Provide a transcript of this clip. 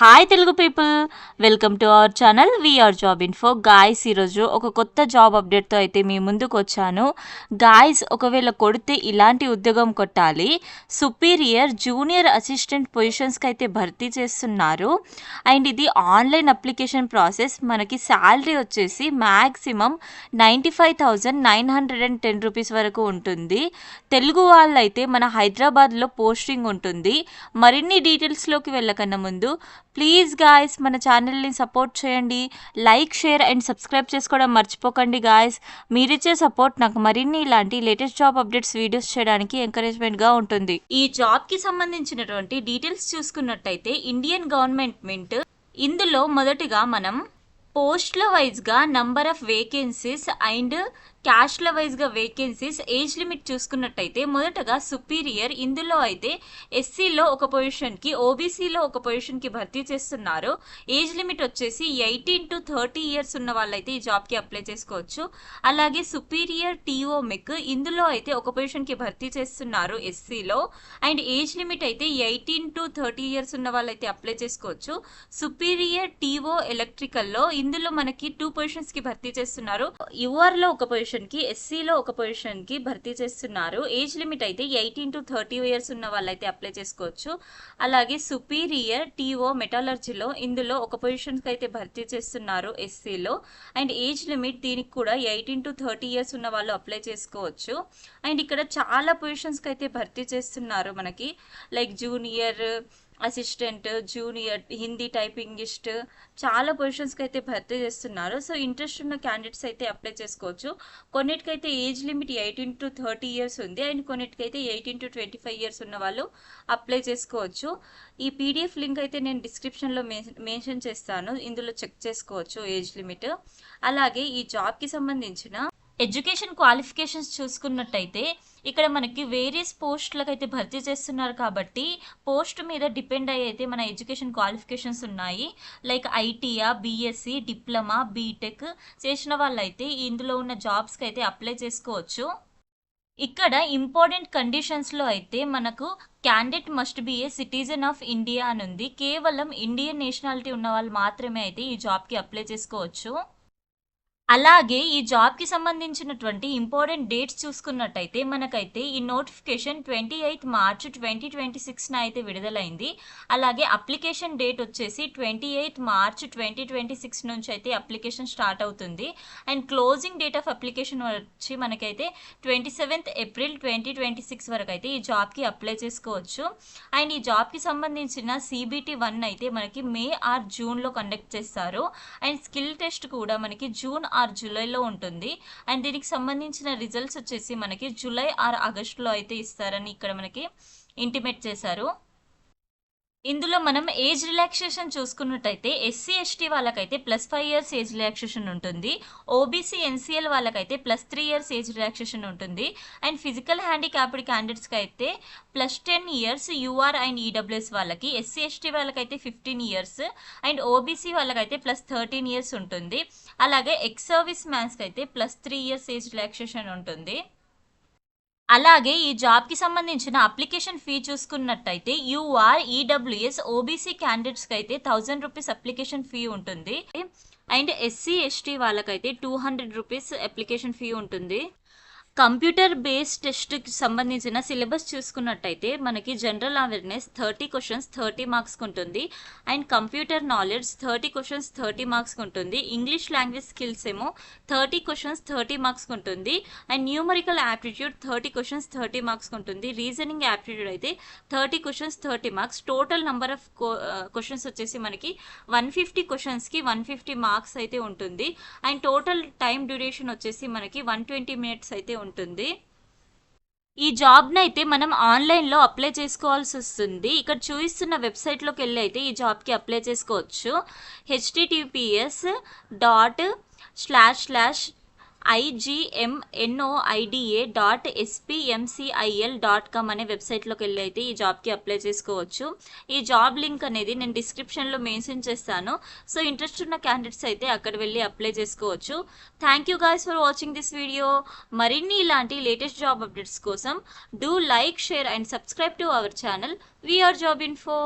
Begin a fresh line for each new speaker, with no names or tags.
Hi Telugu people, welcome to our channel VR job info. Guys, ఈరోజు ఒక కొత్త job అప్డేట్తో అయితే మీ ముందుకు వచ్చాను. గాయస్, ఒకవేళ కొడితే ఇలాంటి ఉద్యోగం కొట్టాలి. సుపీరియర్ జూనియర్ అసిస్టెంట్ పొజిషన్స్కి అయితే భర్తీ చేస్తున్నారు. అండ్ ఇది ఆన్లైన్ అప్లికేషన్ ప్రాసెస్. మనకి శాలరీ వచ్చేసి మ్యాక్సిమం 95,910 రూపీస్ వరకు ఉంటుంది. తెలుగు వాళ్ళైతే మన హైదరాబాద్లో పోస్టింగ్ ఉంటుంది. మరిన్ని డీటెయిల్స్లోకి వెళ్ళకన్నా ముందు ప్లీజ్ గాయస్, మన ఛానల్ని సపోర్ట్ చేయండి. లైక్, షేర్ అండ్ సబ్స్క్రైబ్ చేసుకోవడం మర్చిపోకండి గాయస్. మీరిచ్చే సపోర్ట్ నాకు మరిన్ని ఇలాంటి లేటెస్ట్ జాబ్ అప్డేట్స్ వీడియోస్ చేయడానికి ఎంకరేజ్మెంట్గా ఉంటుంది. ఈ జాబ్కి సంబంధించినటువంటి డీటెయిల్స్ చూసుకున్నట్టయితే ఇండియన్ గవర్నమెంట్ ఇందులో మొదటిగా మనం పోస్ట్ల వైజ్గా నంబర్ ఆఫ్ వేకెన్సీస్ అండ్ క్యాష్ల వైజ్గా వేకెన్సీస్, ఏజ్ లిమిట్ చూసుకున్నట్టయితే మొదటగా సుపీరియర్ ఇందులో అయితే ఎస్సీలో ఒక పొజిషన్కి, ఓబీసీలో ఒక పొజిషన్కి భర్తీ చేస్తున్నారు. ఏజ్ లిమిట్ వచ్చేసి 18 to 30 ఇయర్స్ ఉన్న వాళ్ళైతే ఈ జాబ్కి అప్లై చేసుకోవచ్చు. అలాగే సుపీరియర్ టీఓ మెక్ ఇందులో అయితే ఒక పొజిషన్కి భర్తీ చేస్తున్నారు ఎస్సీలో, అండ్ ఏజ్ లిమిట్ అయితే 18 to 30 ఇయర్స్ ఉన్న వాళ్ళైతే అప్లై చేసుకోవచ్చు. సుపీరియర్ టీఓ ఎలక్ట్రికల్లో ఇందులో మనకి 2 పొజిషన్స్కి భర్తీ చేస్తున్నారు. యూఆర్లో ఒక పొజిషన్ కి, ఎస్సీలో ఒక పొజిషన్ కి భర్తీ చేస్తున్నారు. ఏజ్ లిమిట్ అయితే 18 to 30 ఇయర్స్ ఉన్న వాళ్ళైతే అప్లై చేసుకోవచ్చు. అలాగే సుపీరియర్ టీఓ మెటాలర్జీలో ఇందులో ఒక పొజిషన్ కి అయితే భర్తీ చేస్తున్నారు ఎస్సీలో, అండ్ ఏజ్ లిమిట్ దీనికి కూడా 18 to 30 ఇయర్స్ ఉన్న వాళ్ళు అప్లై చేసుకోవచ్చు. అండ్ ఇక్కడ చాలా పొజిషన్స్ కి అయితే భర్తీ చేస్తున్నారు మనకి, like junior assistant, junior Hindi typist, చాలా పొజిషన్స్కి అయితే భర్తీ చేస్తున్నారు. సో ఇంట్రెస్ట్ ఉన్న క్యాండిడేట్స్ అయితే అప్లై చేసుకోవచ్చు. కొన్నిటికైతే ఏజ్ లిమిట్ 18 to 30 ఇయర్స్ ఉంది, అండ్ కొన్నిటికైతే 18 to 25 ఇయర్స్ ఉన్న వాళ్ళు అప్లై చేసుకోవచ్చు. ఈ పీడిఎఫ్ లింక్ అయితే నేను డిస్క్రిప్షన్లో మెన్షన్ చేస్తాను, ఇందులో చెక్ చేసుకోవచ్చు ఏజ్ లిమిట్. అలాగే ఈ జాబ్కి సంబంధించిన ఎడ్యుకేషన్ క్వాలిఫికేషన్స్ చూసుకున్నట్టయితే ఇక్కడ మనకి వేరియస్ పోస్టులకు అయితే భర్తీ చేస్తున్నారు కాబట్టి పోస్ట్ మీద డిపెండ్ అయ్యి అయితే మన ఎడ్యుకేషన్ క్వాలిఫికేషన్స్ ఉన్నాయి. లైక్ ఐటీఆ, బీఎస్సీ, డిప్లొమా, బీటెక్ చేసిన వాళ్ళైతే ఇందులో ఉన్న జాబ్స్కి అయితే అప్లై చేసుకోవచ్చు. ఇక్కడ ఇంపార్టెంట్ కండిషన్స్లో అయితే మనకు candidate must be A citizen of India అని ఉంది. కేవలం ఇండియన్ నేషనాలిటీ ఉన్న వాళ్ళు మాత్రమే అయితే ఈ జాబ్కి అప్లై చేసుకోవచ్చు. అలాగే ఈ జాబ్కి సంబంధించినటువంటి ఇంపార్టెంట్ డేట్స్ చూసుకున్నట్టయితే మనకైతే ఈ నోటిఫికేషన్ 28 మార్చ్ 2026 అయితే విడుదలైంది. అలాగే అప్లికేషన్ డేట్ వచ్చేసి 28 మార్చ్ 2026 నుంచి అయితే అప్లికేషన్ స్టార్ట్ అవుతుంది. And closing date of application వచ్చి మనకైతే 27 ఏప్రిల్ 2026 వరకు అయితే ఈ జాబ్కి అప్లై చేసుకోవచ్చు. అండ్ ఈ జాబ్కి సంబంధించిన CBT 1 అయితే మనకి మే ఆర్ జూన్లో కండక్ట్ చేస్తారు. అండ్ స్కిల్ టెస్ట్ కూడా మనకి జూన్ ఆర్ జూలైలో ఉంటుంది. అండ్ దీనికి సంబంధించిన రిజల్ట్స్ వచ్చేసి మనకి జూలై ఆర్ ఆగస్టులో అయితే ఇస్తారని ఇక్కడ మనకి ఇంటిమేట్ చేశారు. ఇందులో మనం ఏజ్ రిలాక్సేషన్ చూసుకున్నట్టయితే ఎస్సీ ఎస్టీ వాళ్ళకైతే +5 ఇయర్స్ ఏజ్ రిలాక్సేషన్ ఉంటుంది. ఓబీసీ ఎన్సీఎల్ వాళ్ళకైతే +3 ఇయర్స్ ఏజ్ రిలాక్సేషన్ ఉంటుంది. అండ్ ఫిజికల్ హ్యాండిక్యాప్డ్ క్యాండిడేట్స్కి అయితే +10 ఇయర్స్ యూఆర్ అండ్ ఈడబ్ల్యూఎస్ వాళ్ళకి, ఎస్సీ ఎస్టీ వాళ్ళకైతే 15 ఇయర్స్, అండ్ ఓబీసీ వాళ్ళకైతే +13 ఇయర్స్ ఉంటుంది. అలాగే ఎక్స్ సర్వీస్ మ్యాన్స్కి అయితే +3 ఇయర్స్ ఏజ్ రిలాక్సేషన్ ఉంటుంది. అలాగే ఈ జాబ్కి సంబంధించిన అప్లికేషన్ ఫీ చూసుకున్నట్టయితే యూఆర్, ఈడబ్ల్యూఎస్, ఓబీసీ క్యాండిడేట్స్కి అయితే 1000 రూపీస్ అప్లికేషన్ ఫీ ఉంటుంది. అండ్ ఎస్సీ ఎస్టీ వాళ్ళకైతే 200 రూపీస్ అప్లికేషన్ ఫీ ఉంటుంది. కంప్యూటర్ బేస్డ్ టెస్ట్కి సంబంధించిన సిలబస్ చూసుకున్నట్టయితే మనకి జనరల్ అవేర్నెస్ 30 క్వశ్చన్స్ 30 మార్క్స్కి ఉంటుంది. అండ్ కంప్యూటర్ నాలెడ్జ్ 30 క్వశ్చన్స్ 30 మార్క్స్కి ఉంటుంది. ఇంగ్లీష్ లాంగ్వేజ్ స్కిల్స్ ఏమో 30 క్వశ్చన్స్ 30 మార్క్స్కి ఉంటుంది. అండ్ న్యూమరికల్ యాప్టిట్యూడ్ 30 క్వశ్చన్స్ 30 మార్క్స్కి ఉంటుంది. రీజనింగ్ యాప్టిట్యూడ్ అయితే 30 questions 30 marks. Total number of questions వచ్చేసి మనకి 150 క్వశ్చన్స్కి 150 మార్క్స్ అయితే ఉంటుంది. అండ్ టోటల్ టైం డ్యూరేషన్ వచ్చేసి మనకి 120 మినిట్స్ అయితే ఉంటుంది. ఈ జాబ్ని అయితే మనం ఆన్లైన్లో అప్లై చేసుకోవాల్సి వస్తుంది. ఇక్కడ చూపిస్తున్న వెబ్సైట్లోకి వెళ్ళి అయితే ఈ జాబ్కి అప్లై చేసుకోవచ్చు. https://igmnoida.spmcil.com అనే వెబ్సైట్లోకి వెళ్ళి అయితే ఈ జాబ్కి అప్లై చేసుకోవచ్చు. ఈ జాబ్ లింక్ అనేది నేను డిస్క్రిప్షన్లో మెన్షన్ చేస్తాను. సో ఇంట్రెస్ట్ ఉన్న క్యాండిడేట్స్ అయితే అక్కడ వెళ్ళి అప్లై చేసుకోవచ్చు. Thank you guys for watching this video. మరిన్ని ఇలాంటి లేటెస్ట్ జాబ్ అప్డేట్స్ కోసం do like, share and subscribe to our channel VR job info.